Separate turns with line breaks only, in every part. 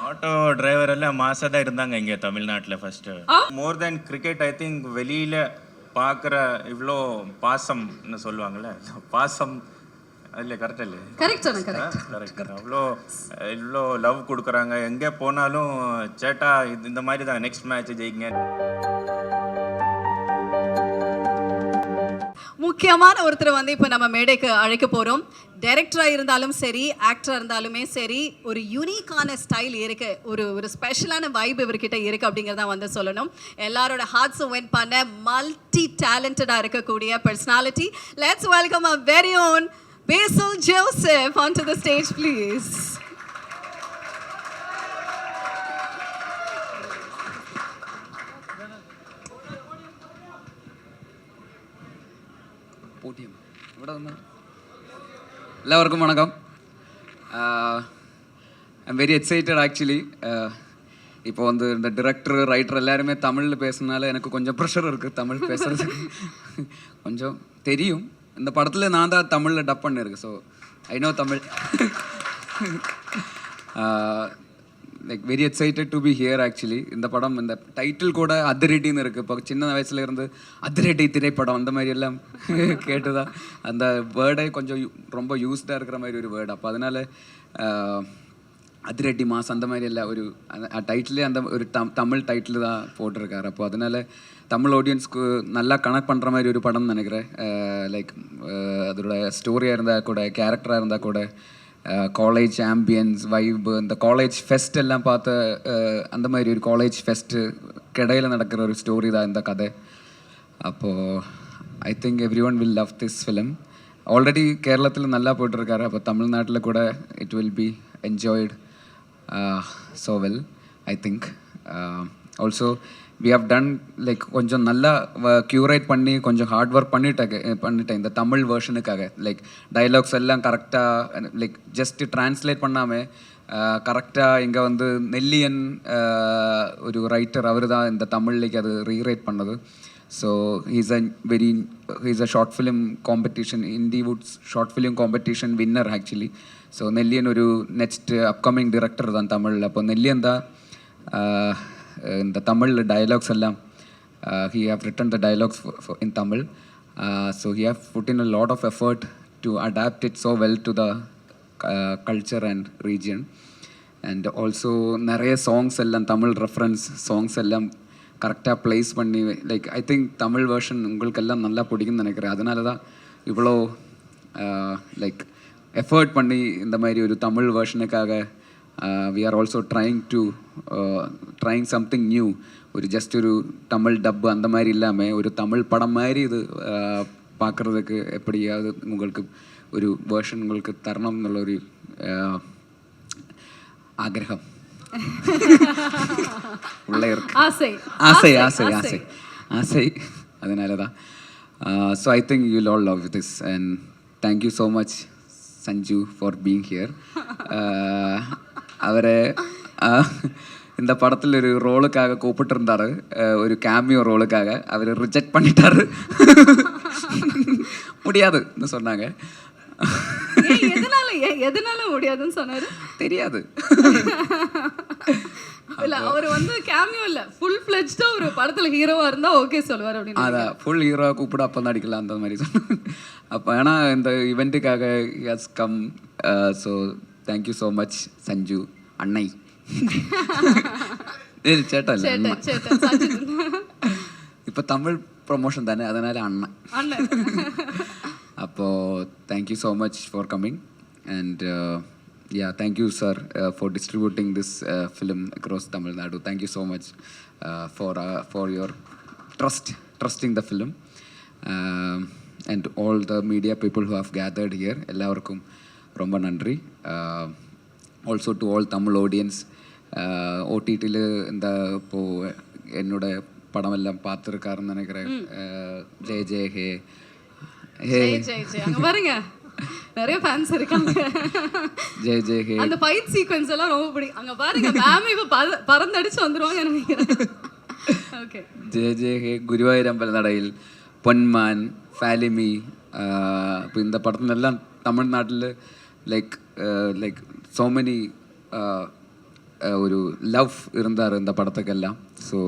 Auto driver எல்லாம் மாசாக தான் இருந்தாங்க இங்கே தமிழ்நாட்டில் first. More than cricket I think வெளியில் பார்க்குற இவ்வளோ பாசம்னு சொல்லுவாங்கள்ல, பாசம் இல்லை கரெக்ட் இல்லை? கரெக்ட். அவ்வளோ இவ்வளோ லவ் கொடுக்குறாங்க. எங்கே போனாலும் சேட்டா இந்த மாதிரி தான், நெக்ஸ்ட் மேட்ச் ஜெயிங்க.
முக்கியமான ஒருத்தர் வந்து இப்போ நம்ம மேடைக்கு அழைக்க போகிறோம். டைரக்டராக இருந்தாலும் சரி, ஆக்டராக இருந்தாலுமே சரி, ஒரு யூனிக்கான ஸ்டைல் இருக்கு, ஒரு ஸ்பெஷலான வைப் இவர்கிட்ட இருக்கு அப்படிங்கிறத வந்து சொல்லணும். எல்லாரோட ஹார்ட்ஸும் வின் பண்ண மல்டி டேலண்டடாக இருக்கக்கூடிய personality. Let's welcome our very own Basil Joseph onto the stage, please.
போட்டியம் ഇവിടെ വന്ന് എല്ലാവർക്കും വണക്കം. I am very excited actually. இப்போ வந்து இந்த டிரெக்டர் ரைட்டர் எல்லாருமே தமிழில் பேசுனால எனக்கு கொஞ்சம் ப்ரெஷர் இருக்குது தமிழ் பேசுகிறதுக்கு. கொஞ்சம் தெரியும், இந்த படத்தில் நான் தான் தமிழில் டப் பண்ணியிருக்கேன். So I know Tamil. Like very excited to be here actually. இந்த படம், இந்த டைட்டில் கூட அதிரடின்னு இருக்குது. இப்போ சின்ன வயசுல இருந்து அதிரடி திரைப்படம் அந்த மாதிரி எல்லாம் கேட்டுதான் அந்த வேர்டே கொஞ்சம் ரொம்ப யூஸ்டாக இருக்கிற மாதிரி ஒரு வேர்டு. அப்போ அதனால அதிரடி மாஸ் அந்த மாதிரி எல்லாம் ஒரு டைட்டிலே அந்த ஒரு தமிழ் டைட்டில் தான் போட்டிருக்காரு. அப்போ அதனால தமிழ் ஆடியன்ஸ்க்கு நல்லா கனெக்ட் பண்ணுற மாதிரி ஒரு படம்னு நினைக்கிறேன். லைக் அதோட ஸ்டோரியாக இருந்தால் கூட, கேரக்டராக இருந்தால் கூட, காலேஜ் ஆம்பியன்ஸ் வைப்பு, இந்த காலேஜ் ஃபெஸ்ட் எல்லாம் பார்த்த அந்த மாதிரி ஒரு காலேஜ் ஃபெஸ்ட்டு கிடையில் நடக்கிற ஒரு ஸ்டோரி தான் இந்த கதை. அப்போது I think every one will love this film. Already கேரளத்தில் நல்லா போயிட்டுருக்காரு. அப்போ தமிழ்நாட்டில் கூட it will B enjoyed so well, I think. Also we have done like கொஞ்சம் நல்லா க்யூரேட் பண்ணி கொஞ்சம் ஹார்ட் ஒர்க் பண்ணிட்டேன் இந்த தமிழ் வேர்ஷனுக்காக. லைக் டைலாக்ஸ் எல்லாம் கரெக்டாக, லைக் ஜஸ்ட் ட்ரான்ஸ்லேட் பண்ணாமல் கரெக்டாக இங்கே வந்து நெல்லியன் ஒரு ரைட்டர் அவர் தான் இந்த தமிழ்லேக்கு அது ரீரைட் பண்ணது. So he's a short film competition, இண்டிவுட்ஸ் short film competition winner actually. So நெல்லியன் ஒரு நெக்ஸ்ட் அப்கமிங் டிரெக்டர் தான் தமிழில். அப்போ நெல்லியன் தான் இந்த தமிழ் டயலாக்ஸ் எல்லாம் he have written the dialogues in Tamil. So he have put in a lot of effort to adapt it so well to the culture and region. And also நிறைய songs எல்லாம் Tamil reference songs எல்லாம் கரெக்டாக place பண்ணி, like I think Tamil version உங்களுக்கெல்லாம் நல்லா பிடிக்கும்னு நினைக்கிறேன். அதனால தான் இவ்வளோ லைக் எஃபர்ட் பண்ணி இந்த மாதிரி ஒரு தமிழ் வேர்ஷனுக்காக we are also trying something new. ஒரு ஜஸ்ட் ஒரு தமிழ் டப்பு அந்த மாதிரி இல்லாமல் ஒரு தமிழ் படம் மாதிரி இது பார்க்குறதுக்கு எப்படியாவது உங்களுக்கு ஒரு வேர்ஷன் உங்களுக்கு தரணும் എന്നുള്ള ഒരു ஆகிரகம் உள்ள இருக்கு. ஆசை ஆசை ஆசை ஆசை அதனால தான். So I think you will all love this and thank you so much Sanju for being here. அவரை இந்த படத்தில் ஒரு ரோலுக்காக கூப்பிட்டுருந்தாரு, ஒரு கேமியோ ரோலுக்காக. அவர் ரிஜெக்ட் பண்ணிட்டாரு, முடியாதுன்னு சொன்னாங்க.
எதனால முடியாதுன்னு சொன்னாரு தெரியாது. இல்ல அவர் வந்து கேமியோ இல்ல, ஃபுல் ஃப்ளெஜ்டா ஒரு படத்துல ஹீரோவா இருந்தா ஓகே சொல்வார் அப்படின்னு.
அதான் ஃபுல் ஹீரோவா கூப்பிட அப்போ தான் அடிக்கலாம் அந்த மாதிரி சொன்னாங்க. அப்போ ஏன்னா இந்த இவெண்ட்டுக்காக has come. So thank you so much Sanju அன்னை. சேட்டா இல்லை, இப்போ தமிழ் ப்ரொமோஷன் தானே, அதனால அண்ணன். அப்போது thank you so much for coming. And yeah, thank you sir for distributing this film across Tamil Nadu. Thank you so much for your trusting the film, and all the media people who have gathered here. Ellavarkum romba nandri. Also to all Tamil audience, OTT la inda po ennoda padam ellam paathirukkarnu nenikiren. Jay jay he anga varunga, நிறைய fans இருக்காங்க.
ஜெய் ஜெய் ஹே
அந்த fight sequence எல்லாம் ரொம்ப பிடிக்கும். அங்க பாருங்க ma'am இப்ப பறந்தடிச்சு வந்துருவாங்க நினைக்கிறேன். ஓகே.
ஜெய் ஜெய் ஹே, ഗുരുവായൂരമ്പല നടയിൽ, പൊന്മാൻ, ഫാലിമി. இப்போ இந்த படத்துலெல்லாம் தமிழ்நாட்டில் லைக் ஸோ மெனி ஒரு லவ் இருந்தார் இந்த படத்துக்கெல்லாம். ஸோ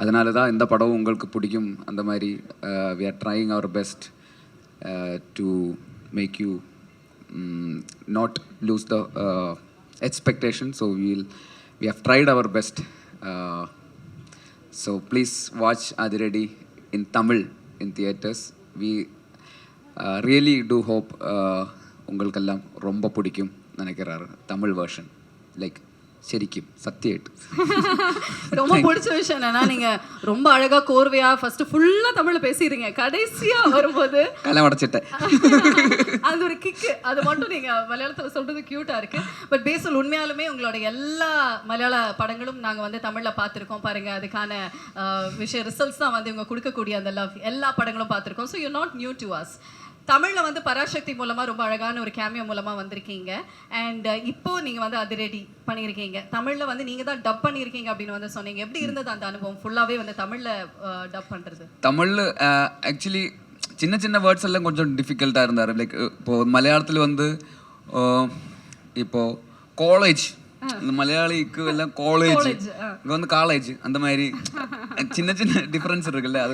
அதனால தான் இந்த படம் உங்களுக்கு பிடிக்கும். அந்த மாதிரி we are trying our best to make you not lose the expectation. So we have tried our best. So please watch Adiredi in Tamil in theaters. We really do hope உங்களுக்கெல்லாம் ரொம்ப பிடிக்கும் நினைக்கிறாரு தமிழ் வெர்ஷன். லைக் சரிக்கும் சத்தியேட்
ரொம்ப பிடிச்ச விஷயம் என்னன்னா நீங்க ரொம்ப அழகா கோர்வையா ஃபர்ஸ்ட் ஃபுல்லா தமிழ்ல பேசிடுறீங்க, கடைசியா வரும்போது
கலை உடச்சிட்டேன்.
அது ஒரு கிக்கு, அது மட்டும் நீங்க மலையாளத்துல சொல்றது கியூட்டா இருக்கு. பட் பேசல் உண்மையாலுமே உங்களோட எல்லா மலையாள படங்களும் நாங்க வந்து தமிழ்ல பார்த்திருக்கோம் பாருங்க. அதுக்கான விஷயம் ரிசல்ட்ஸ் தான் வந்து இவங்க கொடுக்கக்கூடிய அந்த லவ் எல்லா படங்களும் பார்த்திருக்கோம். So you not new to us. தமிழில் வந்து பராசக்தி மூலமாக ரொம்ப அழகான ஒரு கேமியோ மூலமாக வந்திருக்கீங்க. அண்ட் இப்போ நீங்கள் வந்து அதிரடி பண்ணியிருக்கீங்க. தமிழில் வந்து நீங்கள் தான் டப் பண்ணியிருக்கீங்க அப்படின்னு வந்து சொன்னீங்க. எப்படி இருந்தது அந்த அனுபவம் ஃபுல்லாகவே வந்து தமிழில் டப் பண்ணுறது?
தமிழில் ஆக்சுவலி சின்ன சின்ன வேர்ட்ஸ் எல்லாம் கொஞ்சம் டிஃபிகல்ட்டாக இருந்தார். லைக் இப்போது மலையாளத்தில் வந்து இப்போது காலேஜ், இந்த மலையாளிக்கு எல்லாம் காலேஜ், இங்கே வந்து காலேஜ், அந்த மாதிரி சின்ன சின்ன டிஃப்ரென்ஸ் இருக்குல்ல,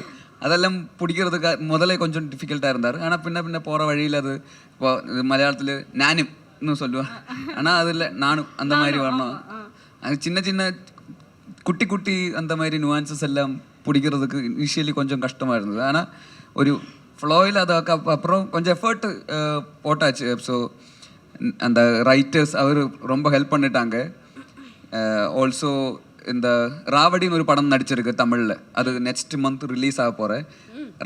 அதெல்லாம் பிடிக்கிறதுக்கு முதல்ல கொஞ்சம் டிஃபிகல்ட்டாக இருந்தார். ஆனால் பின்ன போகிற வழியில் அது இப்போ மலையாளத்தில் நானும் இன்னும் சொல்லுவேன், ஆனால் அதில் நானும் அந்த மாதிரி வரணும். அது சின்ன சின்ன குட்டி குட்டி அந்த மாதிரி நுவான்சஸ் எல்லாம் பிடிக்கிறதுக்கு இனிஷியலி கொஞ்சம் கஷ்டமாக இருந்தது. ஆனால் ஒரு ஃப்ளோயில் அதுக்கு அப்புறம் கொஞ்சம் எஃபர்ட் போட்டாச்சு. ஸோ அந்த ரைட்டர்ஸ் அவர் ரொம்ப ஹெல்ப் பண்ணிட்டாங்க. ஆல்சோ இந்த ராவடின்னு ஒரு படம் நடிச்சிருக்கு தமிழில், அது நெக்ஸ்ட் மந்த் ரிலீஸ் ஆக போகிறேன்.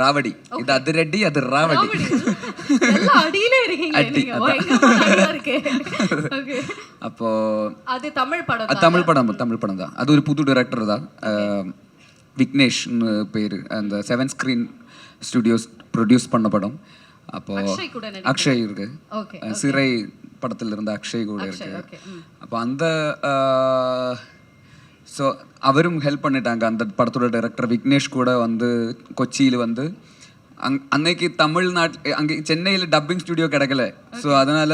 ராவடி, இது அதிரடி, அது ராவடி. அப்போ
அது தமிழ்
படம் தான். அது ஒரு புது டைரக்டர் தான், விக்னேஷ்னு பேர். அந்த 7 ஸ்க்ரீன் ஸ்டுடியோஸ் ப்ரொடியூஸ் பண்ண படம். அப்போ அக்ஷய் இருக்கு, சிறை படத்தில் இருந்த அக்ஷய் கூட இருக்கு. அப்போ அந்த ஸோ அவரும் ஹெல்ப் பண்ணிட்டாங்க. அந்த படத்தோட டைரக்டர் விக்னேஷ் கூட வந்து கொச்சியில் வந்து அன்னைக்கு தமிழ்நாட்டில் அங்கே சென்னையில் டப்பிங் ஸ்டுடியோ கிடைக்கல. ஸோ அதனால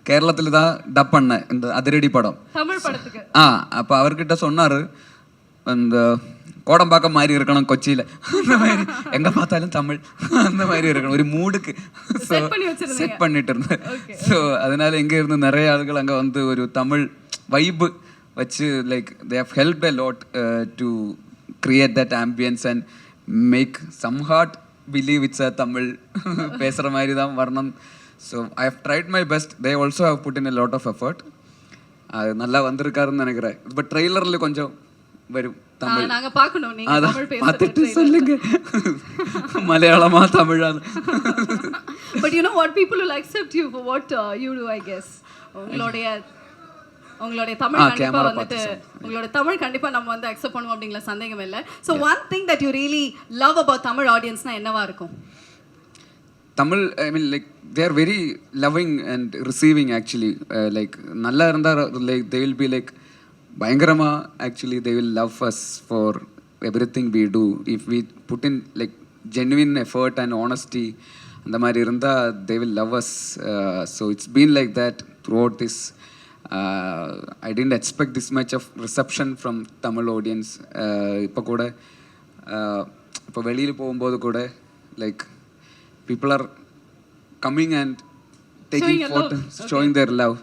கேரளத்தில் தான் டப் பண்ணேன் இந்த அதிரடி படம்
தமிழ் படத்துக்கு.
அப்போ அவர்கிட்ட சொன்னார், இந்த கோடம்பாக்கம் மாதிரி இருக்கணும் கொச்சியில், அந்த மாதிரி எங்கே பார்த்தாலும் தமிழ் அந்த மாதிரி இருக்கணும் ஒரு மூடுக்கு. ஸோ செட் பண்ணிட்டு இருந்தேன். ஸோ அதனால எங்கே இருந்து நிறைய ஆளுகள் அங்கே வந்து ஒரு தமிழ் வைப்பு வச்சு like they have helped a lot to create that ambience and make some heart believe it's a Tamil பேசுகிற மாதிரி தான் வரணும். So I have tried my best. They also have put in a lot of effort. அது நல்லா வந்திருக்காருன்னு நினைக்கிறேன். But ட்ரெய்லரில் கொஞ்சம் வரும் தமிழ்,
நாங்க பார்க்கணும். நீங்க தமிழ் பேசுறது
பார்த்துட்டு சொல்லுங்க மலையாளமா தமிழா.
But you know what, people will accept you for what you do, I guess. உங்களுடைய தமிழ் கண்டிப்பா வந்துட்டு உங்களோட தமிழ் கண்டிப்பா நம்ம வந்து அக்செப்ட் பண்ணுவோம் அப்படிங்கிற சந்தேகம் இல்லை. So one thing that you really love about Tamil ஆடியன்ஸ்னா என்னவா இருக்கும்?
Tamil I mean like they are very loving and receiving actually. Like நல்லா இருந்தால் like they will be like பயங்கரமாக actually they will love us for everything we do. If we put in like genuine effort and honesty அந்த மாதிரி இருந்தால் they will love us. So it's been like that throughout this. I didn't expect this much of reception from Tamil audience. இப்போ கூட இப்போ வெளியில் போகும்போது கூட like people are coming and taking photos, showing their love.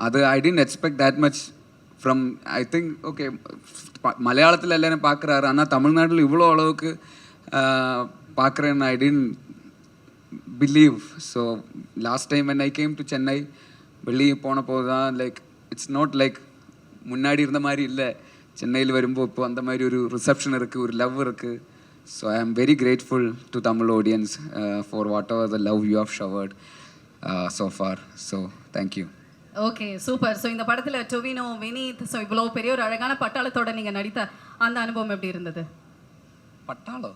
அது I didn't expect that much from, I think okay மலையாளத்தில் எல்லாரும் பார்க்குறாரு, ஆனால் தமிழ்நாட்டில் இவ்வளோ அளவுக்கு பார்க்குறேன்னு I didn't believe. So last time when I came to Chennai, வெளியே போன போது தான் லைக் இட்ஸ் நாட் லைக் முன்னாடி இருந்த மாதிரி இல்லை. சென்னையில் வரும்போது இப்போ அந்த மாதிரி ஒரு ரிசப்ஷன் இருக்குது, ஒரு லவ் இருக்குது. So I am very grateful to Tamil audience for whatever the love you have showered so far. So thank you.
Okay, super. So இந்த படத்தில் டொவினோ, வினீத், ஸோ இவ்வளோ பெரிய ஒரு அழகான பட்டாளத்தோட நீங்கள் நடித்த அந்த அனுபவம் எப்படி இருந்தது?
பட்டாளம்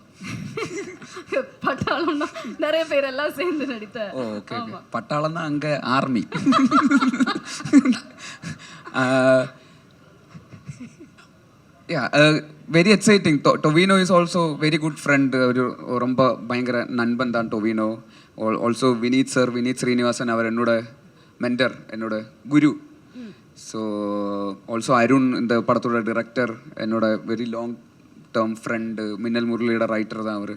பட்டாளம்னா நிறைய பேர் எல்லாம் சேர்ந்து நடித்த.
ஓகே, பட்டாளம் தான் அங்கே army. Very exciting. Tovino is also very good friend. ஒரு ரொம்ப பயங்கர நண்பன் தான் டொவினோ. ஆல்சோ வினீத் சார், வினீத் ஸ்ரீனிவாசன், அவர் என்னோட மென்டர், என்னோட குரு. ஸோ ஆல்சோ அருண் இந்த படத்தோட டிரெக்டர், என்னோட வெரி லாங் டேர்ம் ஃப்ரெண்டு. மின்னல் முரளியோட ரைட்டர் தான் அவர்.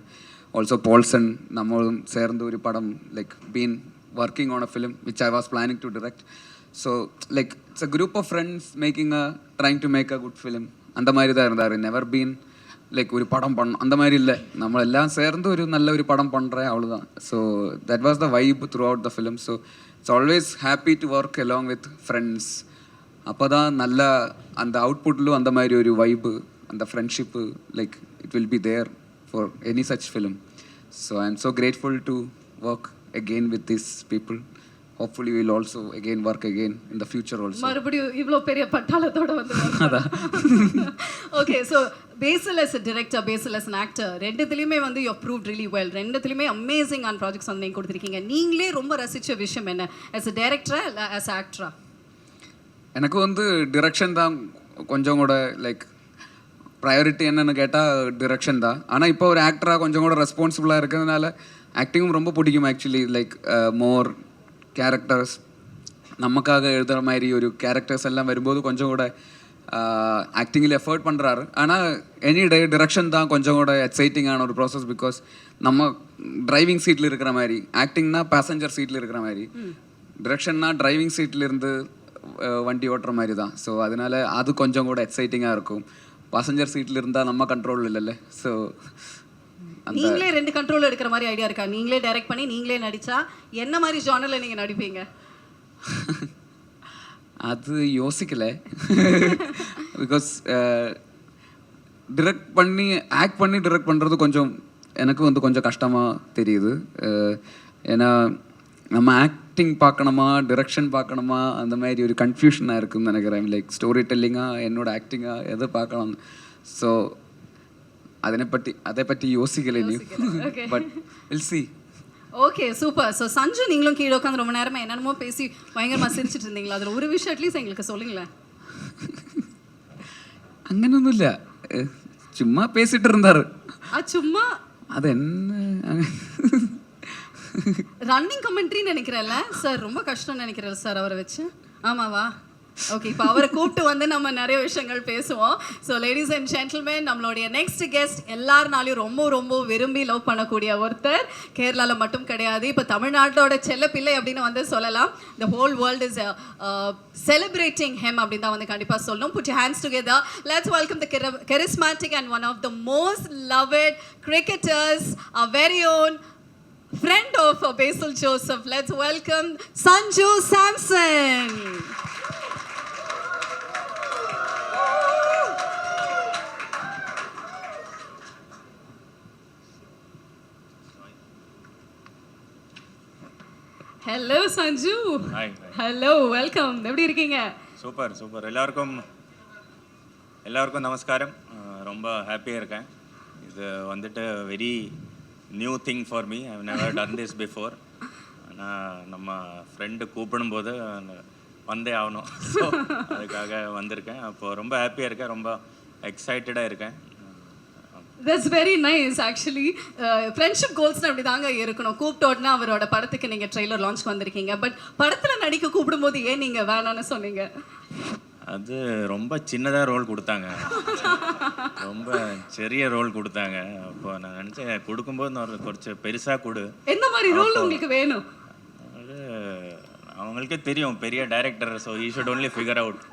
ஆல்சோ பால்சன், நம்மளும் சேர்ந்து ஒரு படம் like been working on a film which I was planning to direct. So like it's a group of friends trying to make a good film. அந்த மாதிரி தான் இருந்தார். never been like ஒரு படம் பண்ணணும் அந்த மாதிரி இல்லை, നമ്മളെല്ലാം சேர்ந்து ஒரு நல்ல ஒரு படம் பண்ணுறேன் அவ்வளோதான். So that was the vibe throughout the film. So it's always happy to work along with friends. அப்போ தான் நல்ல அந்த அவுட்புட்லும் அந்த மாதிரி ஒரு வைப்பு, அந்த friendship like it will be there for any such film. So I am so grateful to work again with these people. Hopefully we'll also again work again in the future also.
மறுபடியும் இவ்ளோ பெரிய பட்டாளத்தோட வந்து okay. So Basil as a director, Basil as an actor, ரெண்டுத்துலேயுமே வந்து you proved really well. ரெண்டுத்துலேயுமே amazing ஆன் projects வந்து நீங்கள் கொடுத்துருக்கீங்க. நீங்களே ரொம்ப ரசித்த விஷயம் என்ன as a director இல்லை as a actor?
எனக்கு வந்து டிரெக்ஷன் தான் கொஞ்சம் கூட லைக் ப்ரையாரிட்டி என்னன்னு கேட்டால் டிரெக்ஷன் தான். ஆனால் இப்போ ஒரு ஆக்டராக கொஞ்சம் கூட ரெஸ்பான்சிபிளாக இருக்கிறதுனால ஆக்டிங்கும் ரொம்ப பிடிக்கும் ஆக்சுவலி. லைக் மோர் கேரக்டர்ஸ் நமக்காக எழுதுகிற மாதிரி ஒரு கேரக்டர்ஸ் எல்லாம் வரும்போது கொஞ்சம் கூட ஆக்டிங்கில் எஃபர்ட் பண்ணுறாரு. ஆனால் எனி டே டிரெக்ஷன் தான் கொஞ்சம் கூட எக்ஸைட்டிங்கான ஒரு ப்ராசஸ். பிகாஸ் நம்ம டிரைவிங் சீட்டில் இருக்கிற மாதிரி, ஆக்டிங்னா பேசஞ்சர் சீட்டில் இருக்கிற மாதிரி, டிரெக்ஷன்னா டிரைவிங் சீட்டில் இருந்து வண்டி ஓட்டுற மாதிரி தான். ஸோ அதனால அது கொஞ்சம் கூட எக்ஸைட்டிங்காக இருக்கும். பேசஞ்சர் சீட்டில் இருந்தால் நம்ம கண்ட்ரோல் இல்லைல்ல. ஸோ
நீங்களே ரெண்டு கண்ட்ரோல் எடுக்கிற மாதிரி ஐடியா இருக்கா? நீங்களே டைரக்ட் பண்ணி நீங்களே நடிச்சா என்ன மாதிரி ஜானரில் நீங்கள் நடிப்பீங்க?
அது யோசிக்கலை. பிகாஸ் டிரெக்ட் பண்ணி ஆக்ட் பண்ணி டிரெக்ட் பண்ணுறது கொஞ்சம் எனக்கு வந்து கொஞ்சம் கஷ்டமாக தெரியுது. ஏன்னா நம்ம ஆக்டிங் பார்க்கணுமா டிரெக்ஷன் பார்க்கணுமா அந்த மாதிரி ஒரு கன்ஃபியூஷனாக இருக்குன்னு நினைக்கிறேன். லைக் ஸ்டோரி டெல்லிங்காக என்னோட ஆக்டிங்காக எதை பார்க்கலாம். ஸோ அதை பற்றி யோசிக்கலை நீ. But will see.
Okay super. So Sanju, நீங்களும் கீழே உட்காந்து ரொம்ப நேரமாக என்னென்னமோ பேசி பயங்கரமாக சிரிச்சிட்டு இருந்தீங்களா? அதில் ஒரு விஷயம் அட்லீஸ்ட் எங்களுக்கு சொல்லுங்களேன்.
അങ്ങനൊന്നുമില്ല, ചുമ്മാ പേസിട്ട് இருந்தாரு.
சும்மா
அது என்ன
ரன்னிங் கமெண்ட்ரின்னு நினைக்கிறேன்ல சார்? ரொம்ப கஷ்டம்னு நினைக்கிறேன் சார் அவரை வச்சு. ஆமாவா? ஓகே, இப்போ அவரை கூப்பிட்டு வந்து நம்ம நிறைய விஷயங்கள் பேசுவோம். ஸோ லேடிஸ் அண்ட் ஜென்டில்மேன், நம்மளுடைய நெக்ஸ்ட் கெஸ்ட் எல்லாருனாலையும் ரொம்ப ரொம்ப விரும்பி லவ் பண்ணக்கூடிய ஒருத்தர். கேரளாவில் மட்டும் கிடையாது, இப்போ தமிழ்நாட்டோட செல்ல பிள்ளை அப்படின்னு வந்து சொல்லலாம். The whole world is celebrating him அப்படின்னு தான் வந்து கண்டிப்பாக சொல்லணும். Put your hands together. Let's welcome the charismatic and one of the most loved cricketers, our very own friend of Basil Joseph. Let's welcome Sanju Samson. Hello Sanju.
Hi.
Hello, welcome. எப்படி இருக்கீங்க?
Super super. எல்லாருக்கும் நமஸ்காரம். ரொம்ப ஹாப்பியாக இருக்கேன். இது வந்துட்டு very new thing for me. I have never done this before. ஆனால் நம்ம ஃப்ரெண்டு கூப்பிடும்போது வந்தே ஆகணும். ஸோ அதுக்காக வந்திருக்கேன். அப்போது ரொம்ப ஹாப்பியாக இருக்கேன், ரொம்ப எக்ஸைட்டடாக இருக்கேன்.
That's very nice. Actually friendship கோல்ஸ்னு அப்படி தாங்க இருக்கணும். கூப்பிட்டோடனே அவரோட படத்துக்கு நீங்கள் ட்ரெய்லர் லான்ச் வந்திருக்கீங்க. பட் படத்தில் நடிக்க கூப்பிடும்போது ஏன் நீங்கள் வேணான்னு சொன்னீங்க?
அது ரொம்ப சின்னதாக ரோல் கொடுத்தாங்க, ரொம்ப சிறிய ரோல் கொடுத்தாங்க. அப்போ நான் நினச்சேன் கொடுக்கும்போது கொஞ்சம் பெருசாக கொடு.
எந்த மாதிரி ரோல் உங்களுக்கு வேணும்?
அது அவங்களுக்கே தெரியும், பெரிய director. So you should only figure out.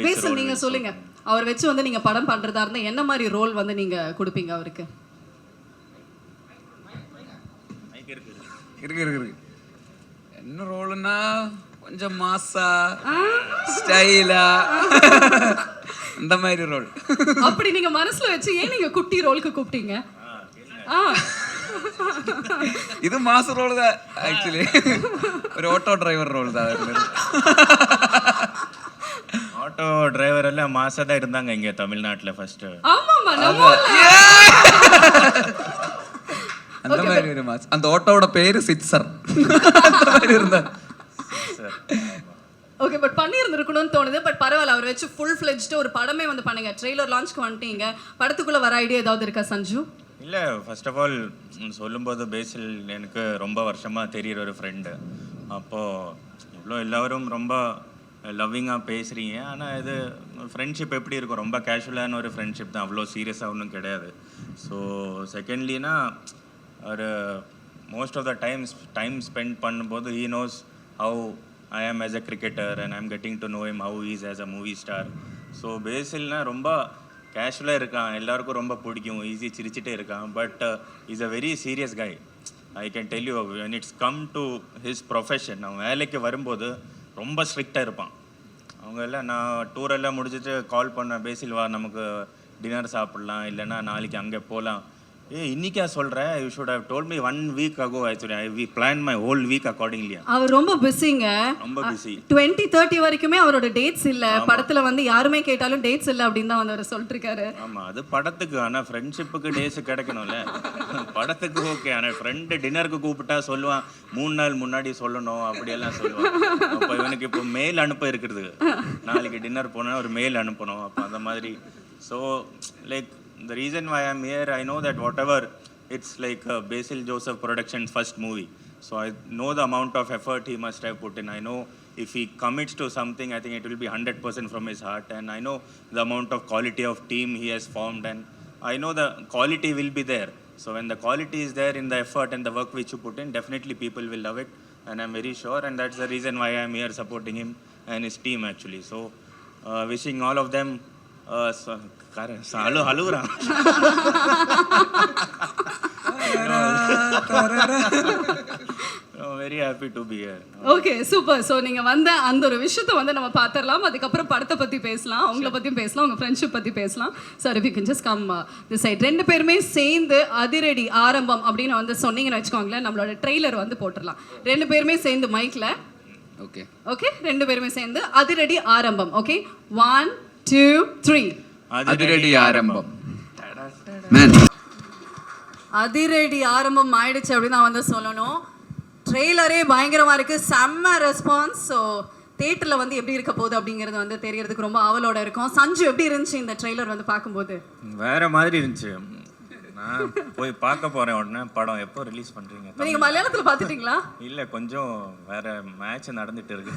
Basil, நீங்க சொல்லுங்க. அவர் வச்சு வந்து நீங்க படம் பண்றதா இருந்தா என்ன மாதிரி ரோல் வந்து நீங்க கொடுப்பீங்க அவருக்கு?
இருக்கு என்ன ரோல்னா கொஞ்சம் மாசா ஸ்டைலா அந்த மாதிரி ரோல்.
அப்படி நீங்க மனசுல வச்சு ஏன் நீங்க குட்டி ரோலுக்கு கூப்பிட்டீங்க?
இது மாச ரோல் தான் ஆக்சுவலி. ஒரு ஆட்டோ டிரைவர் ரோல் தான்.
ஆட்டோ டிரைவர் எல்லாம் மாசா தான் இருந்தாங்க இங்க தமிழ்நாட்டுல ஃபர்ஸ்ட்.
ஆமாமா, நம்ம
அந்த மாதிரி ஒரு மாஸ். அந்த ஆட்டோவோட பேரு சிட்சர். அந்த மாதிரி இருந்தா
ஓகே. பட் பண்ணி இருந்திருக்கணும்னு தோணுது. பட் பரவாயில்ல, அவர் வச்சு ஃபுல் ஃப்ளெஜ்டு ஒரு படமே வந்து பண்ணுங்க. ட்ரெய்லர் லான்ச்க்கு வந்துட்டீங்க. படத்துக்குள்ள வர ஐடியா ஏதாவது இருக்கா சஞ்சு?
இல்லை, ஃபர்ஸ்ட் ஆஃப் ஆல் சொல்லும்போது பேசில் எனக்கு ரொம்ப வருஷமாக தெரிகிற ஒரு ஃப்ரெண்டு. அப்போது இவ்வளோ எல்லோரும் ரொம்ப லவ்விங்காக பேசுகிறீங்க. ஆனால் இது ஃப்ரெண்ட்ஷிப் எப்படி இருக்கும், ரொம்ப கேஷுவலான ஒரு ஃப்ரெண்ட்ஷிப் தான், அவ்வளோ சீரியஸாக ஒன்றும் கிடையாது. ஸோ செகண்ட்லினா ஒரு most of the time spend பண்ணும்போது he knows how I am as a cricketer and I'm getting to know him how he is as a movie star. So பேசில்னா ரொம்ப கேஷுவலாக இருக்கான், எல்லாருக்கும் ரொம்ப பிடிக்கும், ஈஸி சிரிச்சிட்டே இருக்கான். But is a very serious guy. I can tell you when it's come to his profession, அவன் வேலைக்கு வரும்போது ரொம்ப ஸ்ட்ரிக்டாக இருப்பான். அவங்க எல்லாம் நான் டூரெல்லாம் முடிச்சுட்டு கால் பண்ண, பேசில் வா நமக்கு டின்னர் சாப்பிட்லாம், இல்லைன்னா நாளைக்கு அங்கே போகலாம். இன்னைக்கா சொல்கிறேன், you should have told me 1 week ago actually. I planned my whole week accordingly.
அவர் ரொம்ப பிஸிங்க,
ரொம்ப பிஸி.
2030 வரைக்குமே அவரோட டேட்ஸ் இல்ல, படத்துல வந்து யாருமே கேட்டாலும் டேட்ஸ் இல்ல அப்படின்னு தான் வந்து அவர் சொல்லிட்டு இருக்காரு.
ஆமா, அது படத்துக்கு. ஆனால் ஃப்ரெண்ட்ஷிப்புக்கு டேஸ் கிடைக்கணும்ல. படத்துக்கு ஓகே, ஆனால் ஃப்ரெண்டு டின்னருக்கு கூப்பிட்டா சொல்லுவான் 3 நாள் முன்னாடி சொல்லணும் அப்படியெல்லாம் சொல்லுவான். அப்போ இவனுக்கு இப்போ மெயில் அனுப்ப இருக்கிறது, நாளைக்கு டின்னர் போனால் ஒரு மெயில் அனுப்பணும். அப்போ அந்த மாதிரி. So like the reason why I'm here, I know that whatever, it's like Basil Joseph Productions' first movie. So I know the amount of effort he must have put in. I know if he commits to something, I think it will be 100% from his heart. And I know the amount of quality of team he has formed. And I know the quality will be there. So when the quality is there in the effort and the work which you put in, definitely people will love it. And I'm very sure. And that's the reason why I'm here supporting him and his team actually. So wishing all of them அழுகுறான். Very happy to be here.
Okay, super. So நீங்கள் வந்த அந்த ஒரு விஷயத்தை வந்து நம்ம பார்த்துடலாம், அதுக்கப்புறம் படத்தை பற்றி பேசலாம், அவங்கள பற்றியும் பேசலாம், உங்கள் ஃப்ரெண்ட்ஷிப் பற்றி பேசலாம். Sir, if you can just come this side. 2 பேருமே சேர்ந்து அதிரடி ஆரம்பம் அப்படின்னு வந்து சொன்னீங்கன்னு வச்சுக்கோங்களேன், நம்மளோட ட்ரெய்லர் வந்து போட்டுடலாம். 2 பேருமே சேர்ந்து மைக்கில்.
ஓகே
ஓகே, 2 பேருமே சேர்ந்து அதிரடி ஆரம்பம். ஓகே, 1 2 3.
அதிரடி ஆரம்பம்.
அதிரடி ஆரம்பம் ஆயிடுச்சு அப்படின்னு நான் வந்து சொல்லணும். ட்ரெய்லரே பயங்கரமாக இருக்குது, செம்ம ரெஸ்பான்ஸ். ஸோ தேட்டரில் வந்து எப்படி இருக்க போகுது அப்படிங்கிறது வந்து தெரியறதுக்கு ரொம்ப ஆவலோட இருக்கும். சஞ்சு, எப்படி இருந்துச்சு இந்த ட்ரெய்லர் வந்து பார்க்கும்போது?
வேற மாதிரி இருந்துச்சு. நான் போய் பார்க்க போகிறேன் உடனே. படம் எப்போ ரிலீஸ் பண்ணுறீங்க?
நீங்கள் மலையாளத்தில் பார்த்துட்டீங்களா?
இல்லை, கொஞ்சம் வேற மேட்ச் நடந்துட்டு இருக்கு,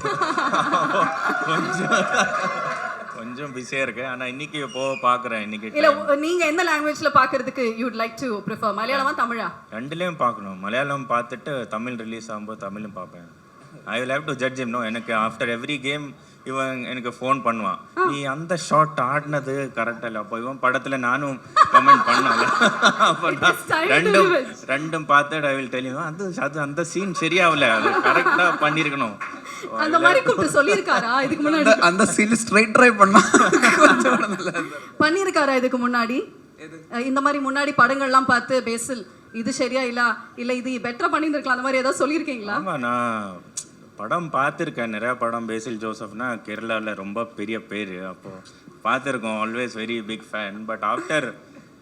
கொஞ்சம் பிஸியாக இருக்கு. ஆனால் இன்னைக்கு பார்க்குறேன். இன்னைக்கு
இல்லை, நீங்கள் எந்த லாங்குவேஜில் பார்க்கறதுக்கு you would like to prefer, மலையாளமா தமிழா?
ரெண்டுலேயும் பார்க்கணும். மலையாளம் பார்த்துட்டு தமிழ் ரிலீஸ் ஆகும்போது தமிழும் பார்ப்பேன். ஐ will have to judge him. No, எனக்கு ஆஃப்டர் எவ்ரி கேம் இவன் எனக்கு ஃபோன் பண்ணுவான், நீ அந்த ஷாட் ஆடினது கரெக்டாக இல்லை. அப்போ இவன் படத்தில் நானும் கமெண்ட் பண்ணல. அப்போ ரெண்டும் பார்த்துட்டு ஐ வில் டெல் யூ, அது அந்த சீன் சரியாகல, அது கரெக்டாக பண்ணியிருக்கணும்.
அந்த மாதிரி கூப்பிட்டு சொல்லியிருக்காரா இதுக்கு முன்னாடி?
அந்த சீன் ஸ்ட்ரைட் ட்ரை பண்ணா
பண்ணியிருக்காரா இதுக்கு முன்னாடி? இந்த மாதிரி முன்னாடி படங்கள்லாம் பார்த்து பேசில் இது சரியா இல்லை இது பெட்டரா பண்ணியிருந்திருக்கலாம், அந்த மாதிரி ஏதாவது சொல்லியிருக்கீங்களா?
ஆமாம், நான் படம் பார்த்துருக்கேன், நிறையா படம். பேசில் ஜோசப்னா கேரளாவில் ரொம்ப பெரிய பேர். அப்போது பார்த்துருக்கோம், always very big fan. But after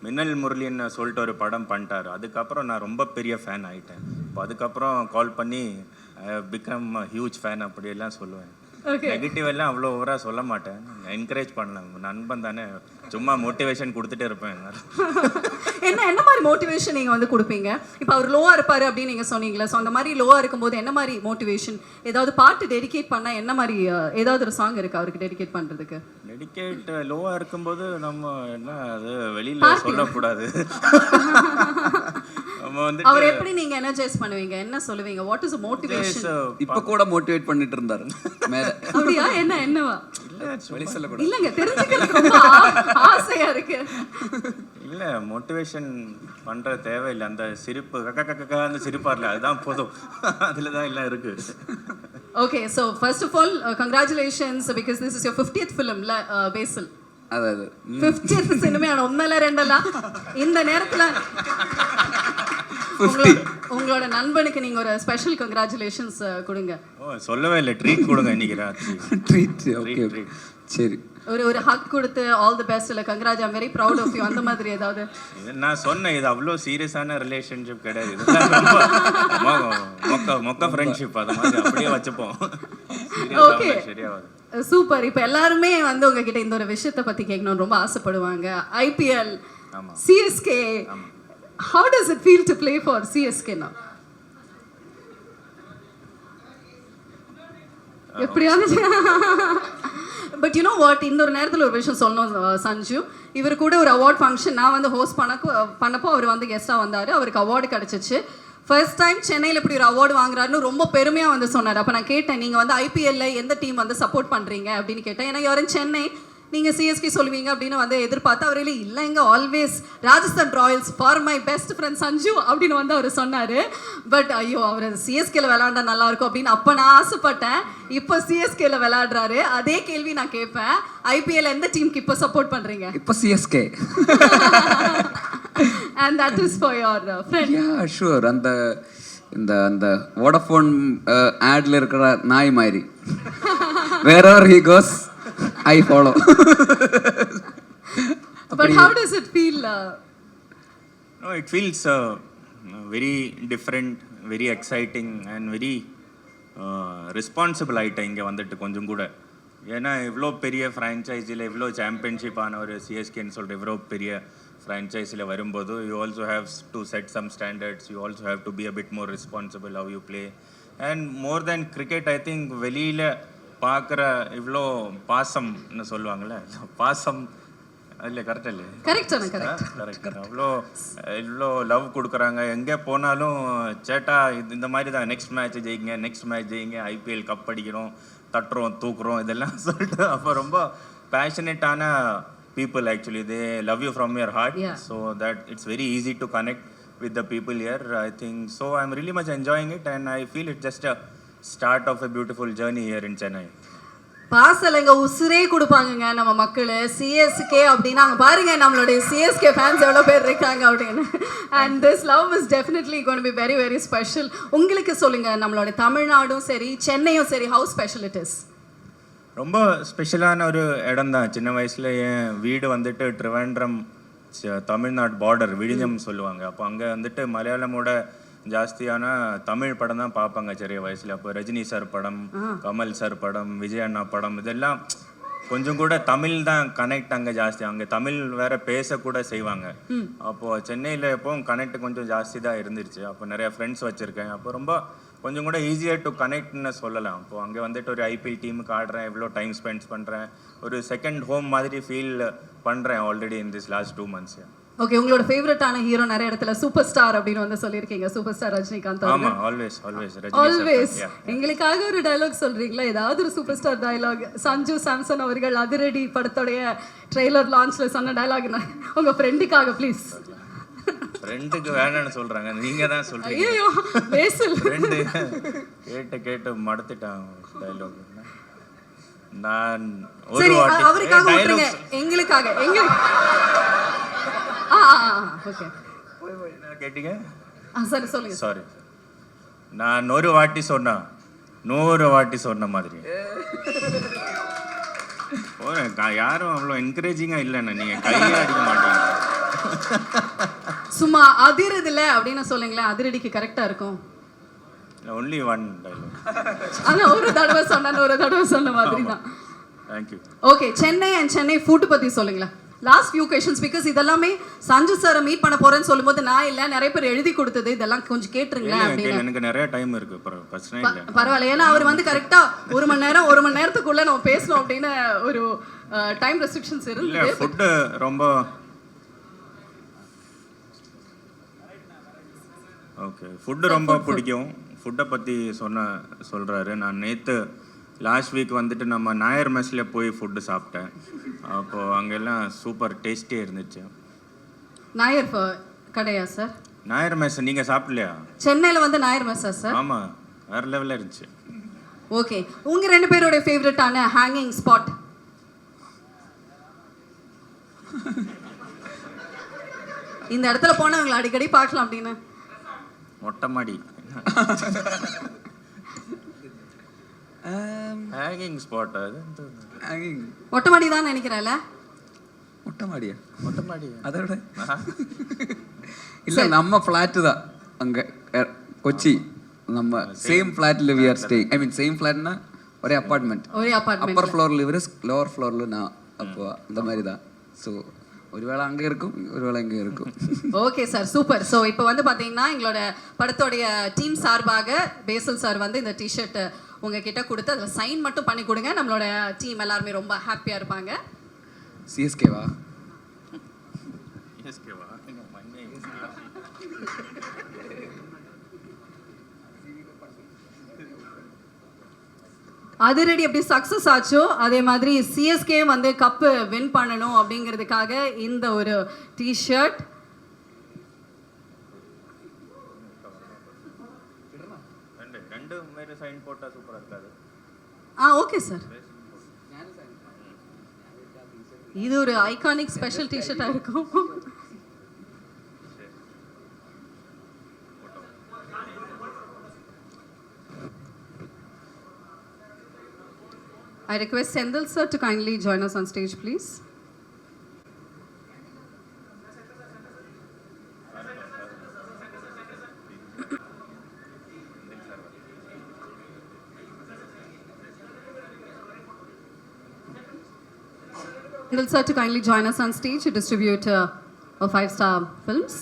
Minnal முரளின்னு சொல்லிட்டு ஒரு படம் பண்ணிட்டார், அதுக்கப்புறம் நான் ரொம்ப பெரிய ஃபேன் ஆகிட்டேன். இப்போ அதுக்கப்புறம் கால் பண்ணி பிகம் ஹியூஜ் ஃபேன் அப்படியெல்லாம் சொல்லுவேன். நெகட்டிவ் எல்லாம் அவ்வளோ ஓவராக சொல்ல மாட்டேன், என்கரேஜ் பண்ணலாம். நண்பன் தானே, சும்மா மோட்டிவேஷன் கொடுத்துட்டே இருப்பேன்.
என்ன மாதிரி மோட்டிவேஷன் நீங்கள் வந்து கொடுப்பீங்க? இப்போ அவர் லோவாக இருப்பார் அப்படின்னு நீங்கள் சொன்னீங்களா? ஸோ அந்த மாதிரி லோவாக இருக்கும்போது என்ன மாதிரி மோட்டிவேஷன், ஏதாவது பாட்டு டெடிகேட் பண்ணால் என்ன மாதிரி, ஏதாவது ஒரு சாங் இருக்குது அவருக்கு டெடிகேட் பண்ணுறதுக்கு?
டெடிகேட் லோவாக இருக்கும்போது நம்ம என்ன அது வெளியில் சொல்லக்கூடாது.
அவர் எப்படி நீங்க எனர்ஜைஸ் பண்ணுவீங்க, என்ன சொல்லுவீங்க, வாட் இஸ் மோட்டிவேஷன்?
இப்ப கூட மோட்டிவேட் பண்ணிட்டு இருந்தாரு மேல.
அப்படியா? என்னவா?
வெளி சொல்ல கூட
இல்லங்க, தெரிஞ்சுக்கிறது ரொம்ப ஆசையா இருக்கு.
இல்ல, மோட்டிவேஷன் பண்ற தேவையில்லை. அந்த சிரிப்பு அந்த சிரிப்பார்ல, அதுதான் போதும். அதுல தான் எல்லாம் இருக்கு.
Okay, so first of all congratulations because this is your 50th film Basil.
அதாவது
50th சினிமா ஒன்னல ரெண்டல. இந்த நேரத்துல உங்களோட நண்பனுக்கு நீங்க ஒரு ஸ்பெஷல் கங்க்ராச்சுலேஷன்ஸ் கொடுங்க.
சொல்லவே இல்லை, ட்ரீட் கொடுங்க இன்னைக்கு ராத்திரி.
ட்ரீட். ஓகே, சரி.
ஒரு ஹக் கொடுத்து ஆல் தி பெஸ்ட் இல்ல congrats, I'm very proud of you அந்த மாதிரி ஏதாவது?
நான் சொன்னேன், இது அவ்வளோ சீரியஸான ரிலேஷன்ஷிப் கிடையாது, மொக்க ஃப்ரெண்ட்ஷிப், அது மாதிரி அப்படியே வச்சுப்போம்.
Okay, super. இப்போ எல்லாருமே வந்து உங்ககிட்ட இந்த ஒரு விஷயத்தை பத்தி கேட்கணும்னு ரொம்ப ஆசைப்படுவாங்க. IPL, CSK, how does it feel to play for CSK now? எப்படியாவது பட் யூ நோ வாட், இந்த ஒரு நேரத்தில் ஒரு விஷயம் சொல்லணும் சஞ்சு. இவர் கூட ஒரு அவார்ட் ஃபங்க்ஷன் நான் வந்து ஹோஸ்ட் பண்ணப்போ அவர் வந்து கெஸ்ட்டாக வந்தார். அவருக்கு அவார்டு கிடச்சிச்சு. ஃபர்ஸ்ட் டைம் சென்னையில் இப்படி ஒரு அவார்டு வாங்குறாருன்னு ரொம்ப பெருமையாக வந்து சொன்னார். அப்போ நான் கேட்டேன், நீங்கள் வந்து ஐபிஎல்ல எந்த டீம் வந்து சப்போர்ட் பண்ணுறீங்க அப்படின்னு கேட்டேன். ஏன்னா யாரும் சென்னை, நீங்கள் சிஎஸ்கே சொல்லுவீங்க அப்படின்னு வந்து எதிர்பார்த்து அவர் இல்லை எங்க always Rajasthan Royals for my best friend Sanju அப்படின்னு வந்து அவர் சொன்னார். பட் ஐயோ அவர் சிஎஸ்கேல விளையாண்டா நல்லா இருக்கும் அப்படின்னு அப்போ நான் ஆசைப்பட்டேன். இப்போ சிஎஸ்கேல விளையாடுறாரு. அதே கேள்வி நான் கேட்பேன், ஐபிஎல் எந்த டீமுக்கு இப்போ சப்போர்ட் பண்ணுறீங்க?
இப்போ CSK.
And that is for your friend.
Yeah, sure. அந்த வோடஃபோன் ஆட்ல இருக்கிற நாய் மாதிரி wherever he goes I follow.
But how does it feel?
No, it feels very different, very exciting and very responsible ஆகிட்டேன் இங்கே வந்துட்டு கொஞ்சம் கூட. ஏன்னா இவ்வளோ பெரிய ஃப்ரான்ச்சைஸில் இவ்வளோ சாம்பியன்ஷிப் ஆன ஒரு சிஎஸ்கேன்னு சொல்லிட்டு இவ்வளோ பெரிய ஃப்ரான்ச்சைஸில் வரும்போது you also have to set some standards, you also have to be a bit more responsible how you play. And more than cricket I think வெளியில் பார்க்குற இவ்வளோ பாசம்னு சொல்லுவாங்கள்ல, பாசம் இல்லை கரெக்டாக இல்லை? கரெக்ட். இவ்வளோ லவ் கொடுக்குறாங்க. எங்கே போனாலும் சேட்டா இந்த மாதிரி தான், நெக்ஸ்ட் மேட்ச் ஜெயிங்க, ஐபிஎல் கப் அடிக்கிறோம், தட்டுறோம், தூக்குறோம், இதெல்லாம் சொல்லிட்டு அப்போ ரொம்ப பேஷனேட்டான people actually, they love you from your heart.
Yeah.
So that it's very easy to connect with the people here, I think. So I'm really much enjoying it and I feel it's just a start of a beautiful journey here in Chennai.
பாசலங்க உசுரே கொடுப்பாங்கங்க நம்ம மக்கள். CSK அப்படின்னா அங்கே பாருங்க நம்மளுடைய CSK fans எவ்வளோ பேர் இருக்காங்க அப்படின்னு. And this love is definitely gonna be very very special. உங்களுக்கு சொல்லுங்க, நம்மளோட தமிழ்நாடும் சரி சென்னையும் சரி, ஹவு ஸ்பெஷல் இட் இஸ்?
ரொம்ப ஸ்பெஷலான ஒரு இடம் தான். சின்ன வயசில் என் வீடு வந்துட்டு ட்ரிவாண்ட்ரம் தமிழ்நாடு பார்டர் விழிஞம் சொல்லுவாங்க. அப்போ அங்கே வந்துட்டு மலையாளமோட ஜாஸ்தியான தமிழ் படம் தான் பார்ப்பாங்க சிறிய வயசில். அப்போ ரஜினி சார் படம், கமல் சார் படம், விஜய் அண்ணா படம், இதெல்லாம் கொஞ்சம் கூட தமிழ் தான் கனெக்ட் அங்கே ஜாஸ்தி. அங்கே தமிழ் வேற பேசக்கூட செய்வாங்க. அப்போது சென்னையில் எப்போவும் கனெக்ட் கொஞ்சம் ஜாஸ்தி தான் இருந்துருச்சு. அப்போ நிறைய ஃப்ரெண்ட்ஸ் வச்சுருக்கேன். அப்போ ரொம்ப கொஞ்சம் கூட ஈஸியர் டு கனெக்ட்னு சொல்லலாம். அப்போது அங்கே வந்துட்டு ஒரு ஐபிஎல் டீமுக்கு ஆடுறேன், எவ்வளோ டைம் ஸ்பெண்ட் பண்ணுறேன், ஒரு செகண்ட் ஹோம் மாதிரி ஃபீல் பண்ணுறேன் already in this last 2 months.
Okay, உங்களோட ஃபேவரட்டான ஹீரோ நிறைய இடத்துல சூப்பர் ஸ்டார் அப்படின்னு வந்து சொல்லியிருக்கீங்க. Super star Rajinikanth.
ஆமா, ஆல்வேஸ்
ஆல்வேஸ். எங்களுக்காக ஒரு டயலாக் சொல்றீங்களா? ஏதாவது ஒரு super star dialogue. Sanju Samson அவர்கள் அதிரடி படத்தோடைய ட்ரெய்லர் லான்ச்ல சொன்ன டயலாக் உங்க ஃப்ரெண்டுக்காக ப்ளீஸ்.
ஃப்ரெண்டுக்கு வேணான்னு சொல்றாங்க, நீங்க தான் சொல்றீங்க.
ஐயோ பேசல்.
ஃப்ரெண்டு கேட்டு மடத்திட்டான் டயலாக். நான் ஒரு வாட்டி
அவருக்காக விட்டுருங்க, எங்களுக்காக. ஓகே,
என்ன கேட்டீங்க?
சரி சொல்லுங்க.
சாரி, நான் ஒரு வாட்டி சொன்னா 100 வாட்டி சொன்ன மாதிரி. யாரும் அவ்வளோ என்கரேஜிங்காக இல்லைண்ணா, நீங்கள் கையே அடிக்க மாட்டீங்க.
சும்மா அதிரதில்ல அப்படின்னு சொல்லுங்களேன், அதிரடிக்கு கரெக்டாக இருக்கும்.
Only one dialogue.
ஆனால் ஒரு தடவை சொன்ன மாதிரி தான்.
Thank you.
Okay, Chennai and Chennai food பற்றி சொல்லுங்களேன். லாஸ்ட் ஃபியூ கொஷன்ஸ், பிகாஸ் இதெல்லாமே சஞ்சு சாரை மீட் பண்ண போறேன்னு சொல்லும்போது நான் இல்லை, நிறைய பேர் எழுதி கொடுத்தது, இதெல்லாம் கொஞ்சம் கேட்டுருங்களேன் அப்படின்னு.
எனக்கு நிறைய டைம் இருக்கு, பிரச்சனை இல்லை.
பரவாயில்ல, ஏன்னா அவர் வந்து கரெக்டா 1 மணி நேரத்துக்குள்ள நம்ம பேசணும் அப்படின்னு ஒரு டைம் ரெஸ்ட்ரிக்ஷன்ஸ் இருக்கு.
ஃபுட்டு ரொம்ப ஓகே, ஃபுட்டு ரொம்ப பிடிக்கும். ஃபுட்டை பற்றி சொல்கிறாரு. நான் நேற்று லாஸ்ட் வீக் வந்துட்டு நம்ம நாயர் மெஸ்ஸில் போய் ஃபுட்டு சாப்பிட்டேன். அப்போது அங்கெல்லாம் சூப்பர் டேஸ்டியாக இருந்துச்சு.
நாயர் கடையா சார்?
நாயர் மெஸ் நீங்கள் சாப்பிடலையா?
சென்னையில் வந்து நாயர் மெஸ்ஸா சார்?
ஆமாம், வேறு லெவலில் இருந்துச்சு.
ஓகே, உங்கள் 2 பேரோட ஃபேவரட்டான ஹேங்கிங் ஸ்பாட்? இந்த இடத்துல போனவங்களை அடிக்கடி பார்க்கலாம் அப்படின்னு.
மொட்டை மாடி ஹேங்கிங் ஸ்பாட். அது
மொட்டை மாடி தான் நினைக்கிறேன்ல.
மொட்டை மாடியா?
அதோட
இல்லை, நம்ம ஃப்ளாட்டு தான் அங்கே கொச்சி. நம்ம சேம் ஃப்ளாட்டில் we are staying. I mean same ஃப்ளாட்னா ஒரே அப்பார்ட்மெண்ட். அப்பர் ஃப்ளோரில் இவர், லோவர் ஃப்ளோரில் நான். அப்போ அந்த மாதிரி தான். ஸோ ஒருவேளை அங்கே இருக்கும், ஒருவேளை இங்கே இருக்கும்.
Okay sir, super. ஸோ இப்போ வந்து பார்த்தீங்கன்னா எங்களோட படத்தோடைய டீம் சார்பாக பேசல் சார் வந்து இந்த டிஷர்ட் உங்ககிட்ட கொடுத்து அதில் சைன் மட்டும் பண்ணி கொடுங்க. நம்மளோட டீம் எல்லாருமே ரொம்ப ஹாப்பியாக இருப்பாங்க.
சிஎஸ்கேவா?
எஸ்கேவா?
அதிரடி எப்படி சக்ஸஸ் ஆச்சோ அதே மாதிரி சிஎஸ்கே வந்து கப்பு வின் பண்ணணும் அப்படிங்கிறதுக்காக இந்த ஒரு டிஷர்ட்.
ரெண்டு மேலே சைன் போட்டால் சூப்பராக இருக்காது?
Okay sir. இது ஒரு ஐகானிக் ஸ்பெஷல் டிஷர்ட்டாக இருக்கும். I request Sendil sir to kindly join us on stage, please. Sendil sir to kindly join us on stage to distribute a 5-star films.